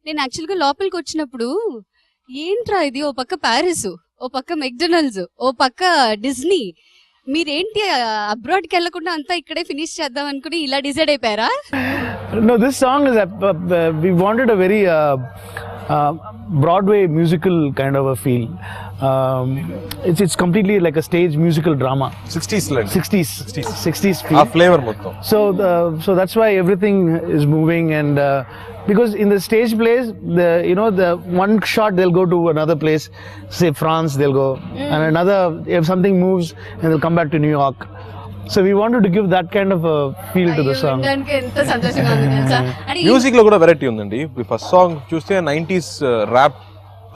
నేను యాక్చువల్గా లోపలికి వచ్చినప్పుడు ఏంట్రా ఇది, ఓ పక్క ప్యారిస్, ఓ పక్క మెక్డొనాల్డ్స్, ఓ పక్క డిజ్నీ, మీరేంటి అబ్రాడ్కి వెళ్ళకుండా అంతా ఇక్కడే ఫినిష్ చేద్దాం అనుకుని ఇలా డిసైడ్ అయిపోయారా? No, this song is we wanted a very Broadway musical kind of a feel. It's completely like a stage musical drama. 60s like 60s feel. ఆ ఫ్లేవర్ మొత్తం. So that's why everything is moving, and because in the stage plays, the one shot they'll go to another place, say France, they'll go, and another, if something moves, and they'll come back to New York. So we wanted to give that kind of a feel to the song. ఎంత సంతోషంగా ఉంది తెలుసా? అంటే music లో కూడా variety ఉందండి. First song చూస్తే 90s rap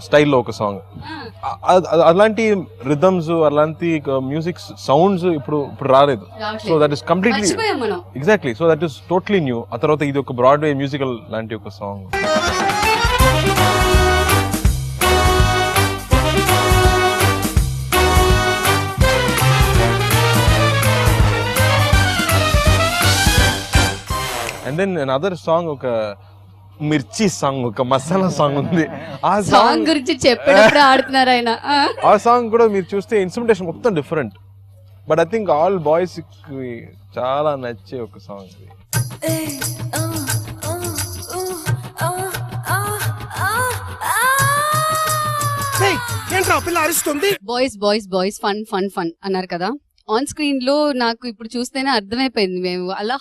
స్టైల్లో ఒక సాంగ్, అలాంటి రిథమ్స్, అలాంటి మ్యూజిక్ సౌండ్స్ ఇప్పుడు రాలేదు. సో దట్ ఈస్ కంప్లీట్లీ మర్చిపోయాం మనం. Exactly, so that is totally new. ఆ తర్వాత ఇది ఒక బ్రాడ్వే మ్యూజికల్ లాంటి ఒక song. And then another song, ఒక మిర్చి సాంగ్, ఒక మసాలా సాంగ్ ఉంది. ఆ సాంగ్ గురించి చెప్పేటప్పుడు ఆడుతున్నారు ఆయన. ఆ సాంగ్ కూడా మీరు చూస్తే ఇన్స్ట్రుమెంటేషన్ మొత్తం different, but I think all boys చాలా నచ్చే ఒక song. Boys boys boys fun fun fun అన్నారు కదా. ఆన్ స్క్రీన్ లో నాకు ఇప్పుడు చూస్తేనే అర్థమైపోయింది, మేము అలా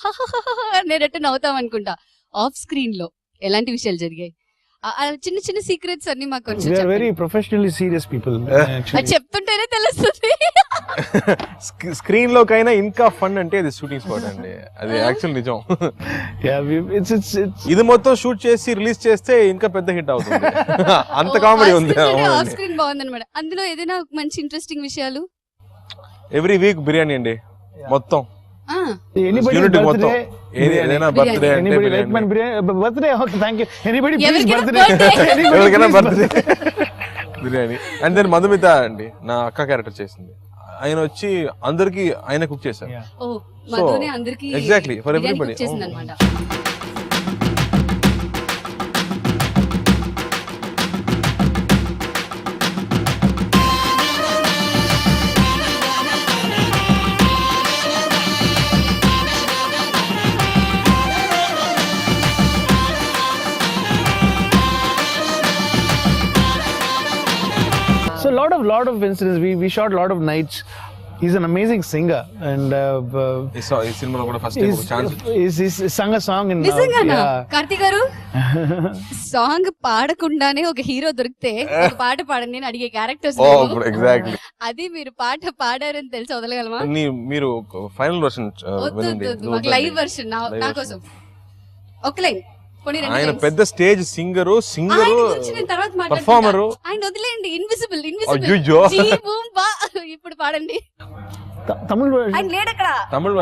అనేటట్టు నవ్వుతాం అనుకుంటా. ఆఫ్ స్క్రీన్ లో ఎలాంటి విషయాలు జరిగాయి, చిన్న చిన్న సీక్రెట్స్ అన్ని మాకు కొంచెం We are చెప్పండి. very professionally serious people. అది చెప్తుంటేనే తెలుస్తుంది. స్క్రీన్ లోకైనా ఇంకా ఫన్ అంటే అది షూటింగ్ స్పాట్ అండి, అది యాక్చువల్ నిజం. Yeah, it's ఇది మొత్తం షూట్ చేసి రిలీజ్ చేస్తే ఇంకా పెద్ద హిట్ అవుతుంది. అంత కామెడీ ఉంది. ఆఫ్ స్క్రీన్ బాగుంది అనమాట. అందులో ఏదైనా మంచి ఇంట్రెస్టింగ్ విషయాలు? ఎవ్రీ వీక్ బిర్యానీ అండి మొత్తం. anybody's యూనిటీ మొత్తం. birthday. ఏదైనా బర్త్డే అంటే Anybody like biryani. my birthday? Okay, thank you. Anybody please ఎవరికైనా birthday? birthday. Anybody ఎవరికైనా please birthday biryani. And then Madhumita అండి, నా అక్క క్యారెక్టర్ చేసింది. ఆయన వచ్చి అందరికి ఆయన కుక్ చేశారు. Yeah. ఓ మధునే అందరికి exactly, for everybody. చేసింది అనమాట. So lot of incidents. We shot a lot of nights. He's an amazing singer, and ఈ సినిమాలో కూడా ఫస్ట్ టైం ఒక chance. he's sung a song in. నిజంగానా Yeah. కార్తీక్ గారు? సాంగ్ పాడకుండానే ఒక హీరో దొరికితే ఒక పాట పాడండి అని అడిగే క్యారెక్టర్స్ ఎగ్జాక్ట్లీ. అది మీరు పాట పాడారని తెలిసి వదలగలమా? మీరు ఫైనల్ వర్షన్ వినండి. మాకు లైవ్ వర్షన్ నా కోసం ఒక లైన్. ఆయన పెద్ద స్టేజ్ సింగరు పర్ఫార్మర్. పర్ఫార్మరు. ఆయన వదిలేండి, ఇన్విజిబుల్ అయ్యయ్యో. ఇప్పుడు పాడండి. Tamil version. ఆయన లేడక్కడ. తమిళ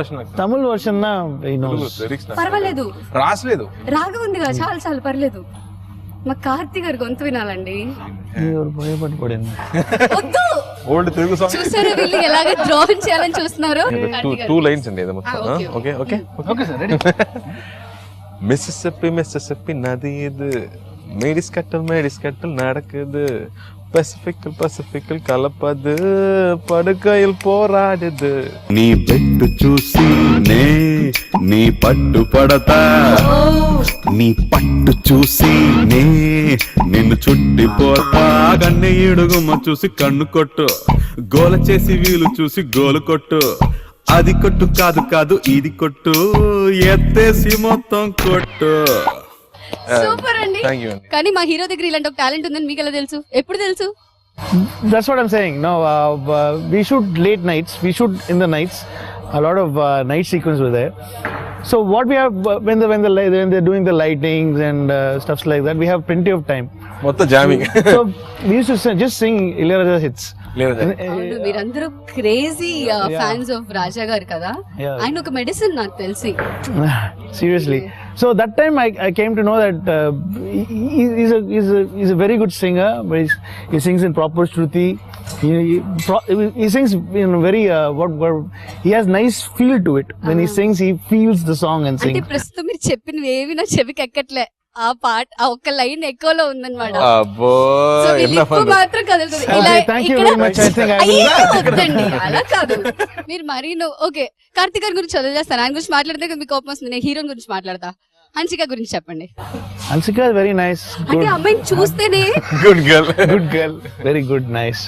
version na he knows. Lyrics పర్వాలేదు, రాసలేదు. రాగా ఉంది కదా, చాలు చాలు పర్లేదు. మా కార్తీక్ గారి గొంతు వినాలండి. ఎవరు భయపడిపోయింది. వద్దు, ఓల్డ్ తెలుగు సాంగ్. చూసారా వీళ్ళు ఎలాగ డ్రాన్ చేయాలని చూస్తున్నారు. టూ లైన్స్ అండి ఇది మొత్తం. okay. Okay okay Okay sir, ready. Mississippi நதி இது, மேடிஸ்கட்டல் நடக்குது, பசிபிக்கல் கலப்பது, படுக்கையில் போராடுது. నీ పెట్టు చూసి నీ పట్టు పడతా, నీ పట్టు చూసి నిన్ను చుట్టిపోతా. కన్ను ఇడుగుమ చూసి కన్ను కొట్టు, గోల చేసి వీలు చూసి గోలు కొట్టు. అది కొట్టు కాదు ఇది కొట్టు, ఎత్తేసి మొత్తం కొట్టు. సూపర్ అండి. థ్యాంక్ యూ అండి. కానీ మా హీరో దగ్గర ఇలాంటి ఒక టాలెంట్ ఉందని మీకు ఎలా తెలుసు? ఎప్పుడు తెలుసు? That's what I'm saying. No, we shoot late nights. We shoot in the nights. A lot of night sequences were there. So what we have when they're doing the lightings and stuffs like that, we have plenty of time. మొత్తం jamming. So we used to just sing Ilayaraja hits. అవును, మీరందరూ crazy fans of రాజా గారు కదా. Yeah. ఆయన ఒక medicine నాకు తెలిసి. Seriously. So that time I came to know that he's a very good singer. But he sings in proper shruti. He sings in a very he has nice feel to it. When he sings, he feels the song and అంటే sings. ప్రస్తుతం మీరు చెప్పినవి ఏవి నా చెవికి ఎక్కట్లే. ఆ పాట ఆ ఒక్క లైన్ ఎక్కువలో ఉందన్నమాట. అబ్బో So, మీ ఎంత లిప్ ఫన్. మాత్రం కదులుతుంది. Okay, ఇలా thank you ఇక్కడ- very much. I think I will. అయ్యో, వద్దండి, అలా కాదు. మీరు మరీ ఓకే కార్తిక్ గారి గురించి వదిలేస్తాను. ఆయన గురించి మాట్లాడితే మీకు కోపం వస్తుంది. నేను హీరోయిన్ గురించి మాట్లాడతా. హన్సిక గురించి చెప్పండి. Ansika is very nice, అంటే good, అమ్మాయిని చూస్తేనే good girl. good girl, very good, nice,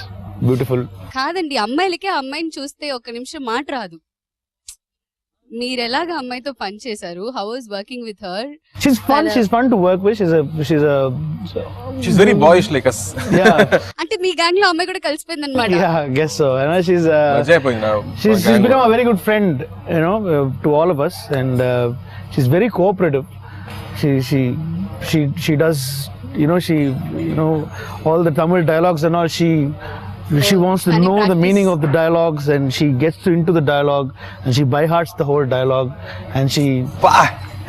beautiful. కాదండి, అమ్మాయిలకి ఆ అమ్మాయిని చూస్తే ఒక్క నిమిషం మాట రాదు. మీరు ఎలాగ అమ్మాయితో పని చేశారు? How was working with her? She's fun to work with. She's a she's very boys like us. yeah, అంటే మీ గ్యాంగ్ లో అమ్మాయి కూడా కలిసిపోయింది అనమాట. yeah, I guess so. You know, she's మజా అయిపోయింది నా she's gang లో. become a very good friend, you know, to all of us, and she's very cooperative. She does, you know, all the Tamil dialogues and all. She wants to can you know the practice? meaning of the dialogues, and she gets into the dialogue, and she by hearts the whole dialogue, and she పా.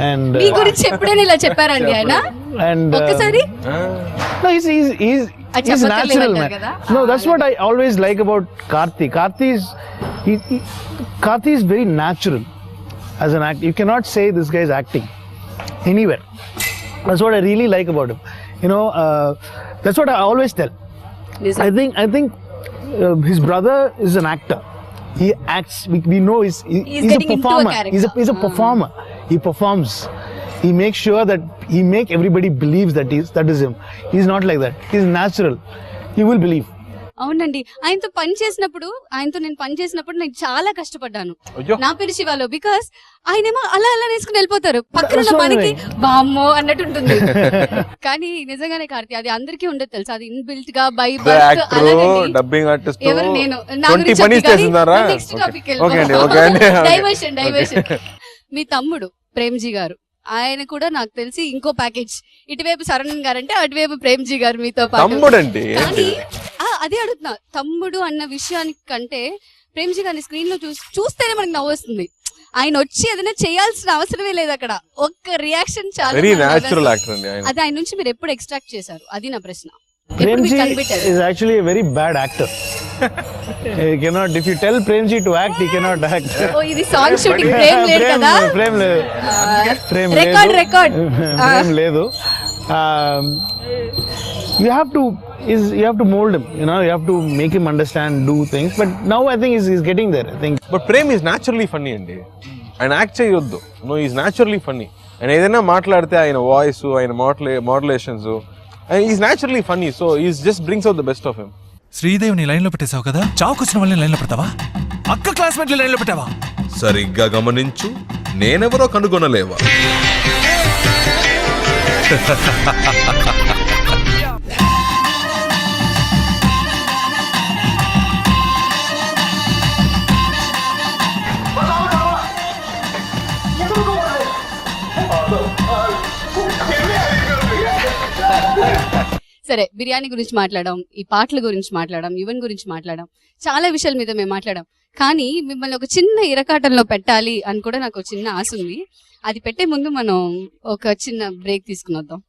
and మీ గురించి ఎప్పుడైనా ఇలా చెప్పారండి ఆయన? and ఒక్కసారి no, he's చెప్పక్కర్లేదు natural, అంటారు man. కదా? No, that's what I always like about Karthi. Karthi is very natural as an actor. You cannot say this guy is acting anywhere. That's what I really like about him. You know, that's what I always tell. నిజం. I think his brother is an actor. He acts. We know he's a getting into a performer. character. He's a performer. He performs. He makes sure that he make everybody believes that that is him. He's not like that. He's natural. You will believe. అవునండి, ఆయనతో నేను పని చేసినప్పుడు నేను చాలా కష్టపడ్డాను. అయ్యో. నా పేరు శివాలో, బికాస్ ఆయనేమో అలా వేసుకుని వెళ్ళిపోతారు. పక్కన ఉన్న That's మనకి right. బామ్మో అన్నట్టు ఉంటుంది. కానీ నిజంగానే కార్తీ, అది అందరికీ ఉండదు తెలుసా, అది ఇన్బిల్ట్ గా బై The బర్త్ actor, అలాగండి. dubbing artist, ఎవరు నేను నా 20 గురించి పని చేస్తున్నారా? నెక్స్ట్ టాపిక్ ఓకే అండి, ఓకే అండి. డైవర్షన్. మీ తమ్ముడు ప్రేమ్జీ గారు, ఆయన కూడా నాకు తెలిసి ఇంకో ప్యాకేజ్. ఇటువైపు శరణ్ గారు అంటే అటువైపు ప్రేమ్జీ గారు మీతో పాటు. తమ్ముడండి. కానీ అదే అడుగుతున్నా, తమ్ముడు అన్న విషయానికి కంటే ప్రేమ్జీ గారిని స్క్రీన్ లో చూస్తేనే మనకు నవ్వు వస్తుంది. ఆయన వచ్చి ఏదైనా చేయాల్సిన అవసరమే లేదు అక్కడ. ఒక్క రియాక్షన్ చాలా వెరీ బాగా న్యాచురల్ వస్తుంది. యాక్టర్ అండి ఆయన. అది ఆయన నుంచి మీరు ఎప్పుడు ఎక్స్ట్రాక్ట్ చేశారు? అది నా ప్రశ్న. ఎప్పుడు Premji మీకు కనిపెట్టారు? is actually a very bad actor. He cannot. If you tell Premji to act, he cannot act. ఓ, ఇది సాంగ్ షూటింగ్ ప్రేమ్ లేదు కదా? Prem లేదు. Prem రికార్డ్ లేదు. రికార్డ్ Prem లేదు. You have to mold him. You know, you have to make him understand, do things. But now I think he's getting there. I think. But Prem is naturally funny అండి. ఆయన act చేయొద్దు. No, is naturally funny. ఆయన ఏదైనా మాట్లాడితే ఆయన voice, ఆయన modulations, is naturally funny. So is just brings out the best of him. శ్రీదేవిని line లో పెట్టేశావు కదా, చావుకొచ్చిన వాళ్ళని లైన్ లో పెడతావా? అక్క క్లాస్మేట్ లైన్ లో పెట్టావా? సరిగ్గా గమనించు, నేనెవరో కనుగొనలేవా? సరే, బిర్యానీ గురించి మాట్లాడాం, ఈ పాటల గురించి మాట్లాడాం, యువన్ గురించి మాట్లాడాం, చాలా విషయాల మీద మేము మాట్లాడాం. కానీ మిమ్మల్ని ఒక చిన్న ఇరకాటంలో పెట్టాలి అని కూడా నాకు ఒక చిన్న ఆశ ఉంది. అది పెట్టే ముందు మనం ఒక చిన్న బ్రేక్ తీసుకుని వద్దాం.